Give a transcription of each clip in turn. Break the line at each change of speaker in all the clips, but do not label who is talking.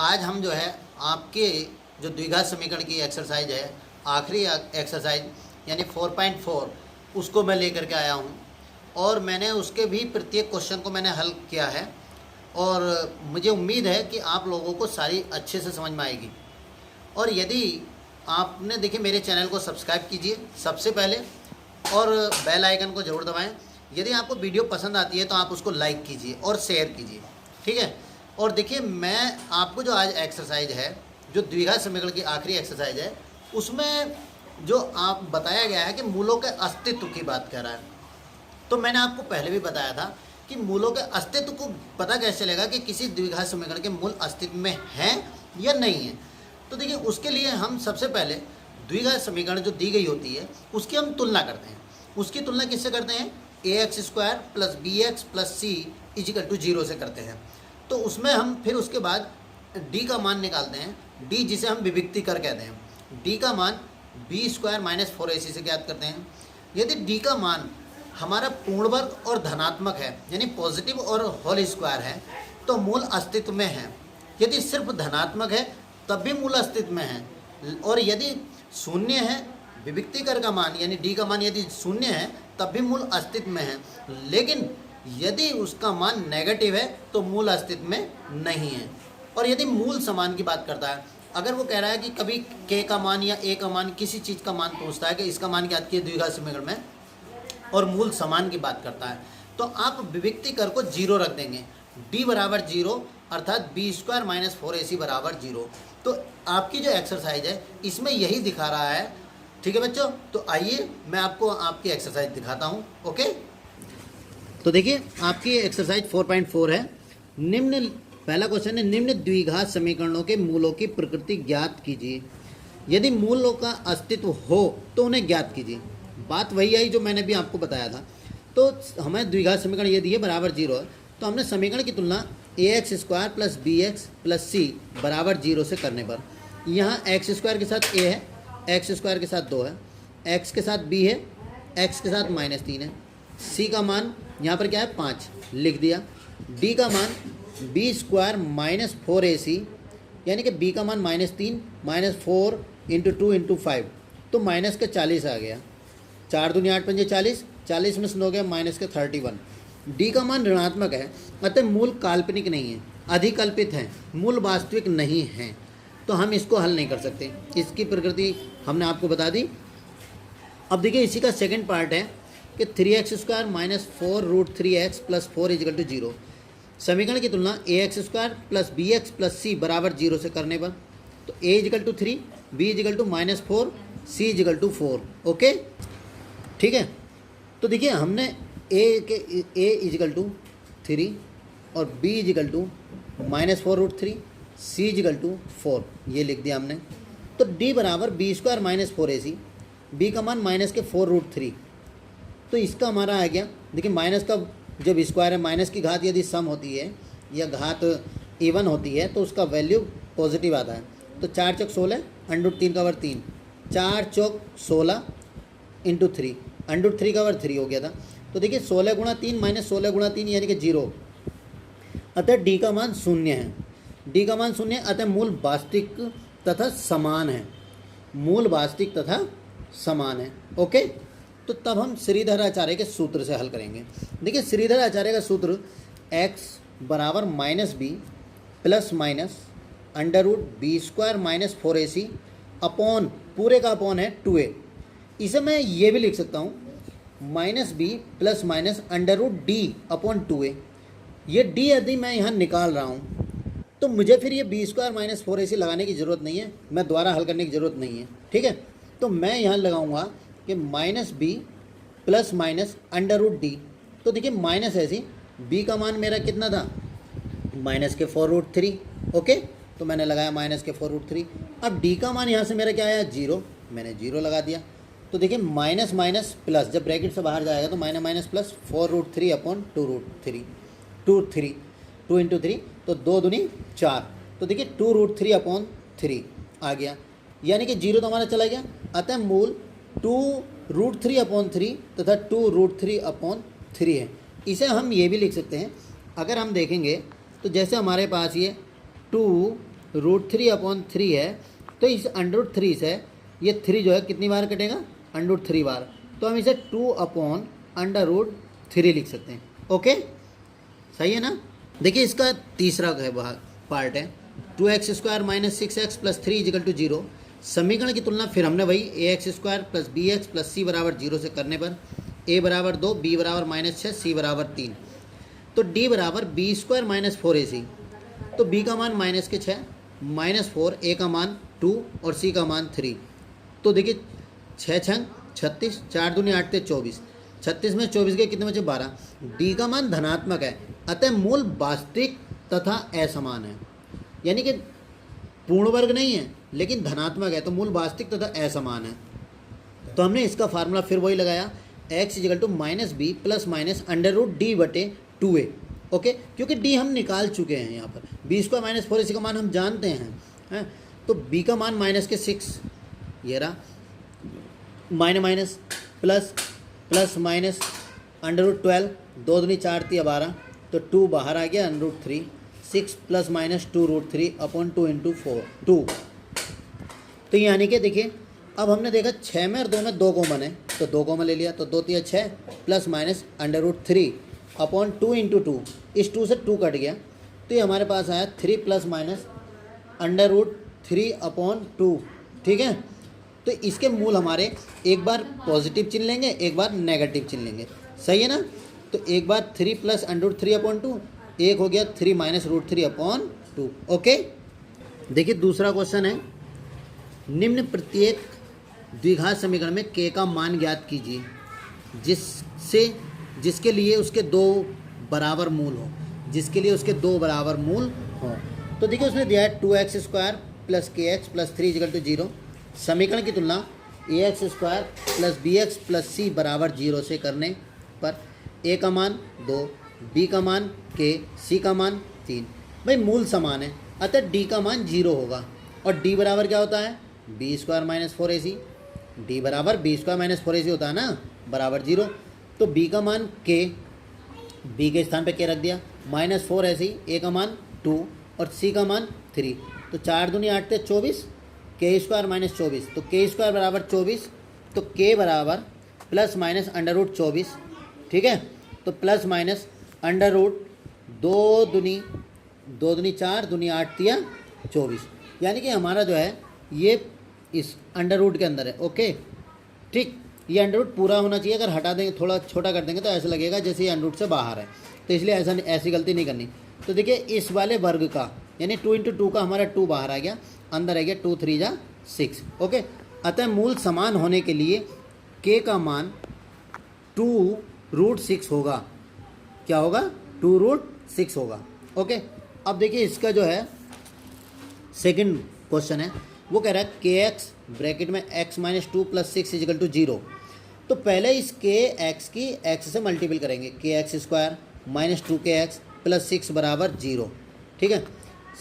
आज हम जो है आपके जो द्विघात समीकरण की एक्सरसाइज है, आखिरी एक्सरसाइज यानी 4.4 उसको मैं लेकर के आया हूँ और मैंने उसके भी प्रत्येक क्वेश्चन को मैंने हल किया है और मुझे उम्मीद है कि आप लोगों को सारी अच्छे से समझ में आएगी। और यदि आपने देखिए मेरे चैनल को सब्सक्राइब कीजिए सबसे पहले और बेल आइकन को ज़रूर दबाएं। यदि आपको वीडियो पसंद आती है तो आप उसको लाइक कीजिए और शेयर कीजिए, ठीक है। और देखिए मैं आपको जो आज एक्सरसाइज है, जो द्विघात समीकरण की आखिरी एक्सरसाइज है, उसमें जो आप बताया गया है कि मूलों के अस्तित्व की बात कर रहा है। तो मैंने आपको पहले भी बताया था कि मूलों के अस्तित्व को पता कैसे चलेगा कि किसी द्विघात समीकरण के मूल अस्तित्व में हैं या नहीं है। तो देखिए उसके लिए हम सबसे पहले द्विघात समीकरण जो दी गई होती है उसकी हम तुलना करते हैं। उसकी तुलना किससे करते हैं? ax² + bx + c = 0 से करते हैं। तो उसमें हम फिर उसके बाद d का मान निकालते हैं। d जिसे हम विविक्ति कर कहते हैं, d का मान b² - 4ac से ज्ञात करते हैं। यदि d का मान हमारा पूर्ण वर्ग और धनात्मक है यानी पॉजिटिव और होल स्क्वायर है तो मूल अस्तित्व में है। यदि सिर्फ धनात्मक है तब भी मूल अस्तित्व में है। और यदि शून्य है, विविक्ति कर का मान यानी d का मान यदि शून्य है तब भी मूल अस्तित्व में है। लेकिन यदि उसका मान नेगेटिव है तो मूल अस्तित्व में नहीं है। और यदि मूल समान की बात करता है, अगर वो कह रहा है कि कभी k का मान या a का मान किसी चीज़ का मान पूछता है कि इसका मान ज्ञात कीजिए द्विघात समीकरण में, और मूल समान की बात करता है, तो आप विविक्ति कर को 0 रख देंगे। d बराबर 0 अर्थात b² - 4ac बराबर 0। तो आपकी जो एक्सरसाइज है इसमें यही दिखा रहा है, ठीक है बच्चों। तो आइए मैं आपको आपकी एक्सरसाइज दिखाता हूँ। ओके, तो देखिए आपकी एक्सरसाइज 4.4 है। निम्न पहला क्वेश्चन है, निम्न द्विघात समीकरणों के मूलों की प्रकृति ज्ञात कीजिए। यदि मूलों का अस्तित्व हो तो उन्हें ज्ञात कीजिए। बात वही आई जो मैंने भी आपको बताया था। तो हमें द्विघात समीकरण ये दिए बराबर 0 है, तो हमने समीकरण की तुलना ax² + bx + c बराबर 0 से करने पर, यहाँ x² के साथ a है, x² के साथ 2 है, x के साथ b है, x के साथ -3 है, c का मान यहाँ पर क्या है 5 लिख दिया, d का मान b² - 4ac यानी कि b का मान -3 -4 × 2 × 5 तो माइनस के 40 आ गया। 4 दूनी 8 पंजे 40, 40 में से हो गया -31। d का मान ऋणात्मक है अतः मूल काल्पनिक नहीं है, अधिकल्पित है, मूल वास्तविक नहीं है। तो हम इसको हल नहीं कर सकते। इसकी प्रकृति हमने आपको बता दी। अब देखिए इसी का सेकंड पार्ट है कि 3x² - 4√3x + 4 = 0। समीकरण की तुलना ax² + bx + c बराबर 0 से करने पर, तो a = 3, b = -4, c = 4। ओके, ठीक है। तो देखिए हमने a = 3 और b = -4√3, c = 4 ये लिख दिया हमने। तो d बराबर b² - 4ac, b का मान -4√3। तो इसका हमारा आ गया, देखिए माइनस का जब स्क्वायर है, माइनस की घात यदि सम होती है या घात इवन होती है तो उसका वैल्यू पॉजिटिव आता है। तो 4 चौक 16, √3 का वर्ग 3, 4 चौक 16 × 3, √3 का वर्ग 3 हो गया था। तो देखिए 16 × 3 -16 × 3 यानी कि 0, अतः d का मान 0 है। d का मान 0 है अतः मूल वास्तविक तथा समान है, मूल वास्तविक तथा समान है। ओके, तो तब हम श्रीधर आचार्य के सूत्र से हल करेंगे। देखिए श्रीधर आचार्य का सूत्र x बराबर -b + √b² - 4ac अपॉन पूरे का अपॉन है 2a। इसे मैं ये भी लिख सकता हूँ -b + √d/2a। ये d यदि मैं यहाँ निकाल रहा हूँ तो मुझे फिर ये b² - 4ac लगाने की ज़रूरत नहीं है, मैं दोबारा हल करने की ज़रूरत नहीं है, ठीक है। तो मैं यहाँ लगाऊंगा कि -b + √d। तो देखिए माइनस ऐसी b का मान मेरा कितना था -4√3। ओके, तो मैंने लगाया -4√3। अब d का मान यहाँ से मेरा क्या आया 0, मैंने 0 लगा दिया। तो देखिए माइनस माइनस प्लस, जब ब्रैकेट से बाहर जाएगा तो माइनस माइनस प्लस 4√3/2√3, 2 × 3 तो 2 दूनी 4। तो देखिए 2√3/3 आ गया, यानी कि 0 तो हमारा चला गया। अतः मूल 2√3/3 तथा 2√3/3 है। इसे हम ये भी लिख सकते हैं, अगर हम देखेंगे तो जैसे हमारे पास ये 2 √3/3 है, तो इस √3 से ये 3 जो है कितनी बार कटेगा, √3 बार, तो हम इसे 2/√3 लिख सकते हैं। ओके, सही है ना। देखिए इसका तीसरा है पार्ट है 2x² - 6x + 3 = 0। समीकरण की तुलना फिर हमने वही ax² + bx + c = 0 से करने पर a = 2, b = -6, c = 3, तो d = b² - 4ac, तो b का मान -6, -4, a का मान 2 और c का मान 3। तो देखिए 6 छंग 36, 4 दूनी 8 + 24, 36 में 24 के कितने बचे 12। d का मान धनात्मक है, अतः मूल वास्तविक तथा असमान है, यानी कि पूर्ण वर्ग नहीं है लेकिन धनात्मक है, तो मूल वास्तविक तथा असमान है। तो हमने इसका फार्मूला फिर वही लगाया x = -b ± √d/2a। ओके, क्योंकि d हम निकाल चुके हैं यहाँ पर, b² - 4ac का मान हम जानते हैं, तो b का मान -6, ये रहा, माइनस प्लस प्लस माइनस √12, 2 दूनी 4 × 12, तो 2 बाहर आ गया, √3, 6 ± 2√3/2 × 4 2। तो यानी कि देखिए अब हमने देखा 6 में और 2 में 2 कॉमन है, तो 2 कॉमन ले लिया, तो 2 × 6 ± √3/2 × 2, इस 2 से 2 कट गया, तो ये हमारे पास आया 3 ± √3/2। ठीक है, तो इसके मूल हमारे एक बार पॉजिटिव चिन लेंगे, एक बार नेगेटिव चिन लेंगे, सही है ना। तो एक बार 3 + √3/2, एक हो गया 3 - √3/2। ओके, देखिए दूसरा क्वेश्चन है, निम्न प्रत्येक द्विघात समीकरण में k का मान ज्ञात कीजिए जिसके लिए उसके दो बराबर मूल हो, जिसके लिए उसके दो बराबर मूल हो। तो देखिए उसने दिया है 2x² + kx + 3 = 0। समीकरण की तुलना ax² + bx + c = 0 से करने पर a का मान 2, b का मान k, c का मान 3। भाई मूल समान है, अतः d का मान 0 होगा, और d बराबर क्या होता है, b² - 4ac, d बराबर b² - 4ac होता है ना, बराबर 0। तो b का मान k, b के स्थान पे k रख दिया, -4ac, a का मान 2 और c का मान 3, तो 4 दूनी 8 + 24, k² - 24, तो k² = 24, तो k बराबर ±√24। ठीक है, तो प्लस माइनस √2 दूनी 4 दूनी 8 × 24, यानी कि हमारा जो है ये इस √ के अंदर है। ओके, ठीक, ये √ पूरा होना चाहिए, अगर हटा देंगे थोड़ा छोटा कर देंगे तो ऐसा लगेगा जैसे ये √ से बाहर है, तो इसलिए ऐसी गलती नहीं करनी। तो देखिए इस वाले वर्ग का यानी 2 × 2 का हमारा 2 बाहर आ गया, अंदर आ गया 2 × 3 = 6। ओके, अतः मूल समान होने के लिए k का मान 2√6 होगा। क्या होगा, 2√6 होगा। ओके, अब देखिए इसका जो है सेकंड क्वेश्चन है, वो कह रहा है kx ब्रैकेट में x - 2 + 6 = 0। तो पहले इस kx की x से मल्टीपल करेंगे, kx² - 2kx + 6 = 0। ठीक है,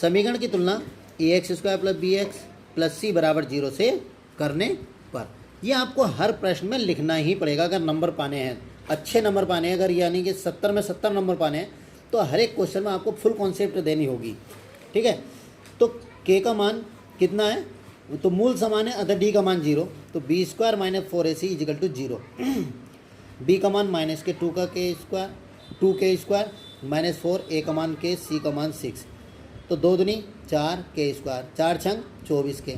समीकरण की तुलना ax² + bx + c = 0 से करने पर, ये आपको हर प्रश्न में लिखना ही पड़ेगा अगर नंबर पाने हैं, अच्छे नंबर पाने हैं, अगर यानी कि 70 में 70 नंबर पाने हैं तो हर एक क्वेश्चन में आपको फुल कॉन्सेप्ट देनी होगी। ठीक है, तो k का मान कितना है, तो मूल समान है, अतः d का मान 0, तो b² - 4ac = 0। b का मान -2 का k² - 4, a का मान k, c का मान 6, तो 2 दूनी 4 k², 4 छंग 24 के।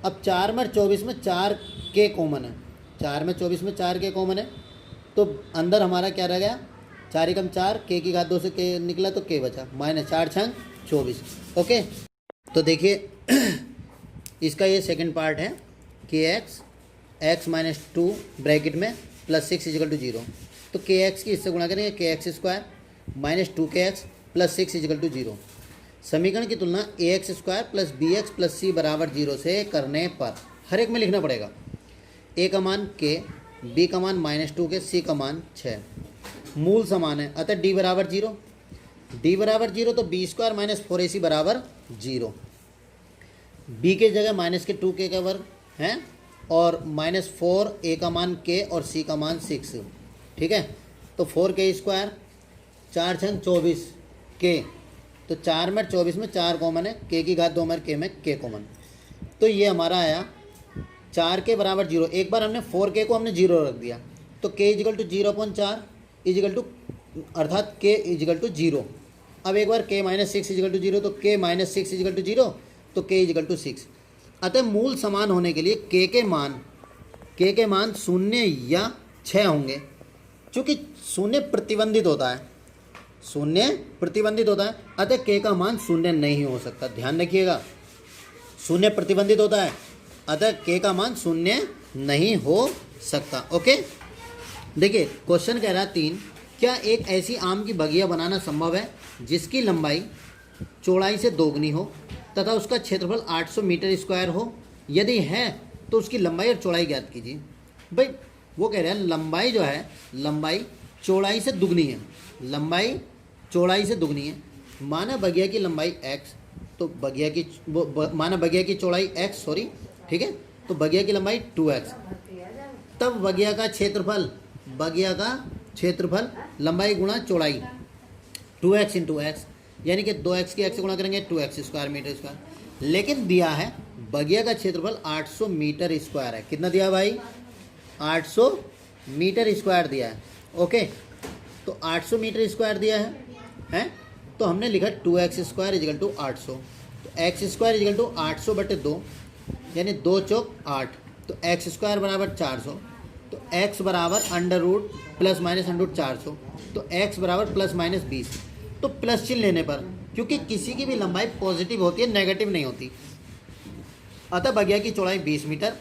अब 4 में 24 में 4 k कॉमन है, 4 में 24 में 4 k कॉमन है, तो अंदर हमारा क्या रह गया, 4 × 4, k की घात 2 से k निकला तो k बचा, -4 छंग 24। ओके, तो देखिए इसका ये सेकंड पार्ट है kx x - 2 ब्रैकेट में + 6 = 0। तो kx की इससे गुणा करेंगे, kx² - 2kx + 6 = 0। समीकरण की तुलना ax² + bx + c = 0 से करने पर हर एक में लिखना पड़ेगा, a का मान k, b का मान -2 के, c का मान 6, मूल समान है, अतः d = 0, d = 0, तो b² - 4ac = 0। b के जगह -2k का वर्ग है और -4 a का मान k और c का मान 6। ठीक है, तो 4k², 4 छंग 24 k, तो 4 में 24 में 4 कॉमन है, के की घात 2 में के में के कॉमन। तो ये हमारा आया 4 के बराबर 0। एक बार हमने 4k को हमने 0 रख दिया, तो k is equal to 0/4 is equal to अर्थात k इजिकल टू 0। अब एक बार k माइनस 6 इजिकल टू 0, तो k माइनस 6 इजिकल टू 0, तो k इजिकल टू 6। अतः मूल समान होने के लिए k के मान 0 या 6 होंगे। चूँकि 0 प्रतिबंधित होता है, 0 प्रतिबंधित होता है, अतः k का मान 0 नहीं हो सकता। ध्यान रखिएगा, 0 प्रतिबंधित होता है, अतः k का मान 0 नहीं हो सकता। ओके, देखिए क्वेश्चन कह रहा है 3, क्या एक ऐसी आम की बगिया बनाना संभव है जिसकी लंबाई चौड़ाई से दोगुनी हो तथा उसका क्षेत्रफल 800 मीटर स्क्वायर हो? यदि है तो उसकी लंबाई और चौड़ाई ज्ञात कीजिए। भाई वो कह रहे हैं लंबाई जो है, लंबाई चौड़ाई से दुगनी है, लंबाई चौड़ाई से दुगनी है। माना बगिया की लंबाई x, तो बगिया की माना बगिया की चौड़ाई x, सॉरी, ठीक है, तो बगिया की लंबाई 2x, तब बगिया का क्षेत्रफल लंबाई गुणा चौड़ाई 2x इंटू एक्स, यानी कि 2x की x से गुणा करेंगे 2x स्क्वायर मीटर स्क्वायर। लेकिन दिया है बगिया का क्षेत्रफल 800 मीटर स्क्वायर है। कितना दिया भाई? 800 मीटर स्क्वायर दिया है। ओके, तो 800 मीटर स्क्वायर दिया है, तो हमने लिखा 2x स्क्वायर इजिकल टू 800, तो एक्स स्क्वायर इजिकल टू 800 बटे 2, यानी 2 चौक 8, तो एक्स स्क्वायर बराबर 400, तो x बराबर under root plus minus under root 400, तो x बराबर प्लस माइनस 20। तो प्लस चिन्ह लेने पर, क्योंकि किसी की भी लंबाई पॉजिटिव होती है, नेगेटिव नहीं होती, अतः बगिया की चौड़ाई 20 मीटर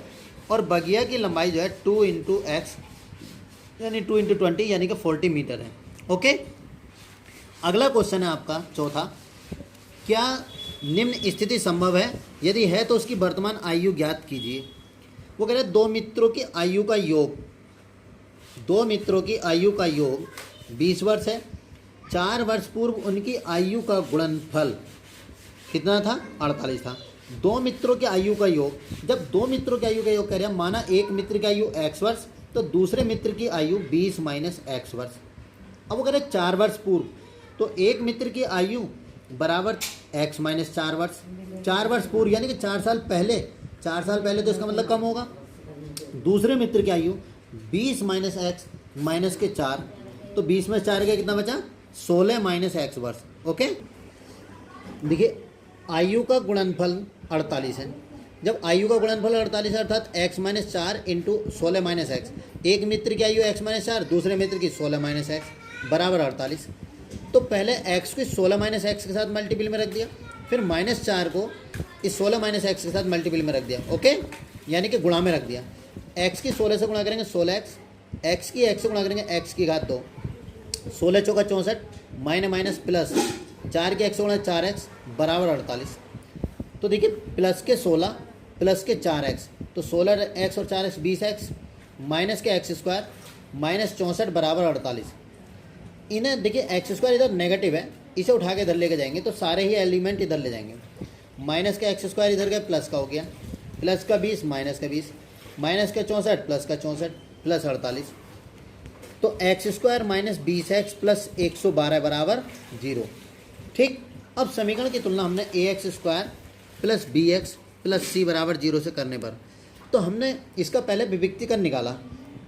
और बगिया की लंबाई जो है 2 इंटू एक्स यानी 2 इंटू 20 यानी कि 40 मीटर है। ओके, अगला क्वेश्चन है आपका चौथा, क्या निम्न स्थिति संभव है? यदि है तो उसकी वर्तमान आयु ज्ञात कीजिए। वो कह रहे हैं दो मित्रों की आयु का योग 20 वर्ष है। 4 वर्ष पूर्व उनकी आयु का गुणनफल कितना था? 48 था। दो मित्रों की आयु का योग, जब दो मित्रों की आयु का योग कह रहे हैं, माना एक मित्र की आयु x वर्ष तो दूसरे मित्र की आयु 20 माइनस x वर्ष। अब वो कह रहे हैं 4 वर्ष पूर्व, तो एक मित्र की आयु बराबर x माइनस 4 वर्ष। 4 वर्ष पूर्व यानी कि 4 साल पहले, 4 साल पहले, तो इसका मतलब कम होगा। दूसरे मित्र की आयु 20 माइनस एक्स माइनस के 4, तो 20 में 4 का कितना बचा? 16 माइनस एक्स वर्ष। ओके, देखिए आयु का गुणनफल 48 है। जब आयु का गुणनफल 48 है अर्थात x minus 4 into 16 minus x, एक मित्र की आयु x माइनस 4, दूसरे मित्र की 16 माइनस एक्स बराबर 48। तो पहले x को 16 माइनस एक्स के साथ मल्टीपल में रख दिया, फिर माइनस 4 को इस 16 माइनस एक्स के साथ मल्टीपल में रख दिया। ओके, यानी कि गुणा में रख दिया। x की 16 से गुणा करेंगे 16x, x की x से गुणा करेंगे x की घात 2, 16 चौका 64 माइनस प्लस 4 के x से गुणा 4x बराबर 48। तो देखिए प्लस के 16 प्लस के 4x, तो 16x और 4x 20x माइनस के एक्स स्क्वायर माइनस 64 बराबर 48। इन्हें देखिए एक्स स्क्वायर इधर नेगेटिव है, इसे उठा के इधर लेके जाएंगे तो सारे ही एलिमेंट इधर ले जाएंगे। माइनस का एक्स स्क्वायर इधर गए, प्लस का हो गया, प्लस का 20 माइनस का 20 माइनस का 64 प्लस का 64 प्लस 48। तो x square minus 20x plus 112 बराबर 0। ठीक, अब समीकरण की तुलना हमने ax square plus bx plus c बराबर 0 से करने पर, तो हमने इसका पहले विविक्तिकर निकाला।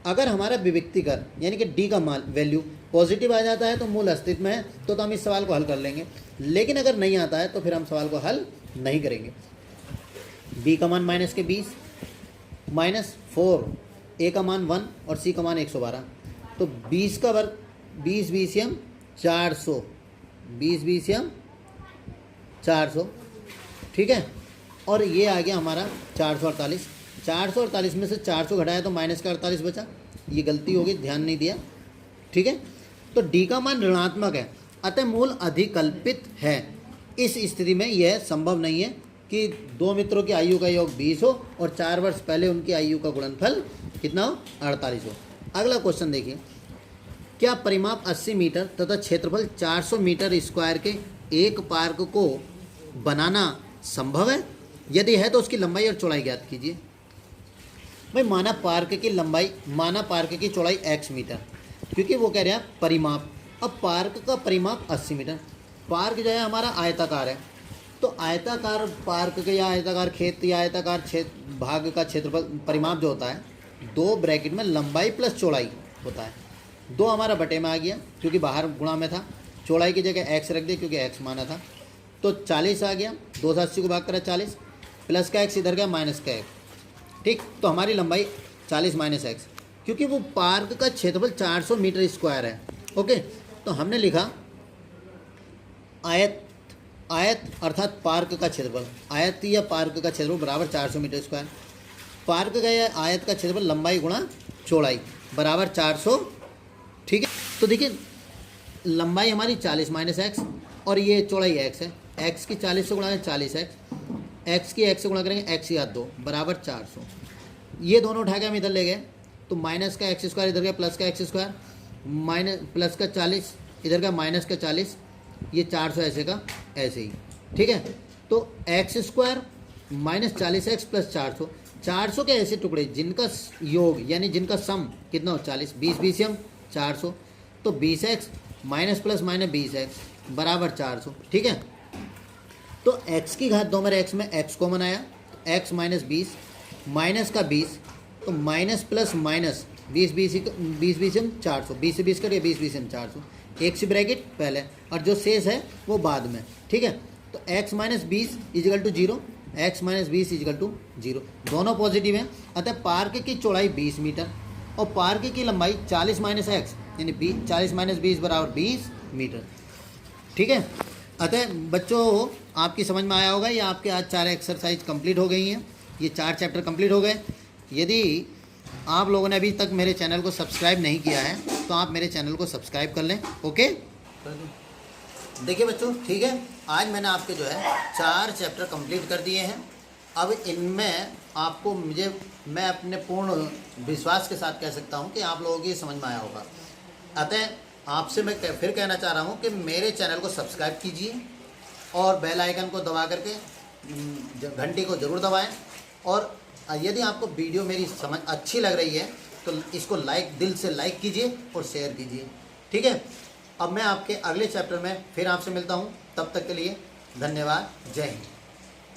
अगर हमारा विविक्तिकर यानी कि d का मान वैल्यू पॉजिटिव आ जाता है तो मूल अस्तित्व में है, तो हम इस सवाल को हल कर लेंगे। लेकिन अगर नहीं आता है तो फिर हम सवाल को हल नहीं करेंगे। b का मान माइनस के 20 माइनस 4, a का मान 1 और c का मान 112, तो 20 का वर्ग 20 बीसीएम 400, 20 बीसीएम 400, ठीक है। और ये आ गया हमारा 448। 448 में से 400 घटाया तो माइनस का 48 बचा, ये गलती होगी, ध्यान नहीं दिया, ठीक है। तो d का मान ऋणात्मक है, अतः मूल अधिकल्पित है। इस स्थिति में यह संभव नहीं है कि दो मित्रों की आयु का योग 20 हो और 4 वर्ष पहले उनकी आयु का गुणनफल कितना हो? 48 हो। अगला क्वेश्चन देखिए, क्या परिमाप 80 मीटर तथा क्षेत्रफल 400 मीटर स्क्वायर के एक पार्क को बनाना संभव है? यदि है तो उसकी लंबाई और चौड़ाई ज्ञात कीजिए। भाई माना पार्क की चौड़ाई x मीटर, क्योंकि वो कह रहे हैं परिमाप। अब पार्क का परिमाप 80 मीटर, पार्क जो है हमारा आयताकार है, तो आयताकार पार्क के या आयताकार खेत या आयताकार क्षेत्र भाग का क्षेत्रफल परिमाप जो होता है 2 ब्रैकेट में लंबाई प्लस चौड़ाई होता है। 2 हमारा बटे में आ गया क्योंकि बाहर गुणा में था, चौड़ाई की जगह x रख दिया क्योंकि x माना था, तो 40 आ गया। 2 से 80 को भाग करा 40, प्लस का x इधर गया माइनस का x। ठीक, तो हमारी लंबाई 40 माइनस x, क्योंकि वो पार्क का क्षेत्रफल 400 मीटर स्क्वायर है। ओके, तो हमने लिखा आयत, आयत अर्थात पार्क का क्षेत्रफल, आयत या पार्क का क्षेत्रफल बराबर 400 मीटर स्क्वायर। पार्क का या आयत का क्षेत्रफल लंबाई गुणा चौड़ाई बराबर 400। ठीक है, तो देखिए लंबाई हमारी 40 माइनस एक्स और ये चौड़ाई x है। x की 40 से गुणा है 40x की x से गुणा करेंगे x या 2 बराबर 400। ये दोनों उठा के हम इधर ले गए तो माइनस का एक्स स्क्वायर इधर गया प्लस का एक्स स्क्वायर, माइनस प्लस का 40 इधर का माइनस का 40, ये 400 ऐसे का ऐसे ही। ठीक है, तो x square minus 40x plus 400, 400 के ऐसे टुकड़े जिनका योग यानी जिनका सम कितना हो 40, 20 बीसीएम 400, तो 20x minus plus minus 20x बराबर 400। ठीक है, तो x की घात 2 मेरे x में x कॉमन आया, x माइनस 20 माइनस का 20, तो माइनस प्लस माइनस 20 बीसीएम 400, 20 से 20 करिए 20 बीसीएम 400, एक सी ब्रैकेट पहले और जो शेष है वो बाद में। ठीक है, तो x minus 20 is equal to 0, x minus 20 is equal to 0, दोनों पॉजिटिव हैं। अतः पार्क की चौड़ाई 20 मीटर और पार्क की लंबाई 40 माइनस एक्स यानी 40 माइनस 20 बराबर 20 मीटर। ठीक है, अतः बच्चों आपकी समझ में आया होगा, ये आपके आज 4 एक्सरसाइज कंप्लीट हो गई हैं, ये 4 चैप्टर कंप्लीट हो गए। यदि आप लोगों ने अभी तक मेरे चैनल को सब्सक्राइब नहीं किया है तो आप मेरे चैनल को सब्सक्राइब कर लें। ओके, देखिए बच्चों, ठीक है, आज मैंने आपके जो है 4 चैप्टर कंप्लीट कर दिए हैं। अब इनमें आपको मैं अपने पूर्ण विश्वास के साथ कह सकता हूं कि आप लोगों की समझ में आया होगा। अतः आपसे मैं फिर कहना चाह रहा हूं कि मेरे चैनल को सब्सक्राइब कीजिए और बेल आइकन को दबा करके घंटी को ज़रूर दबाएं, और यदि आपको वीडियो मेरी समझ अच्छी लग रही है तो इसको दिल से लाइक कीजिए और शेयर कीजिए। ठीक है, अब मैं आपके अगले चैप्टर में फिर आपसे मिलता हूँ, तब तक के लिए धन्यवाद, जय हिंद।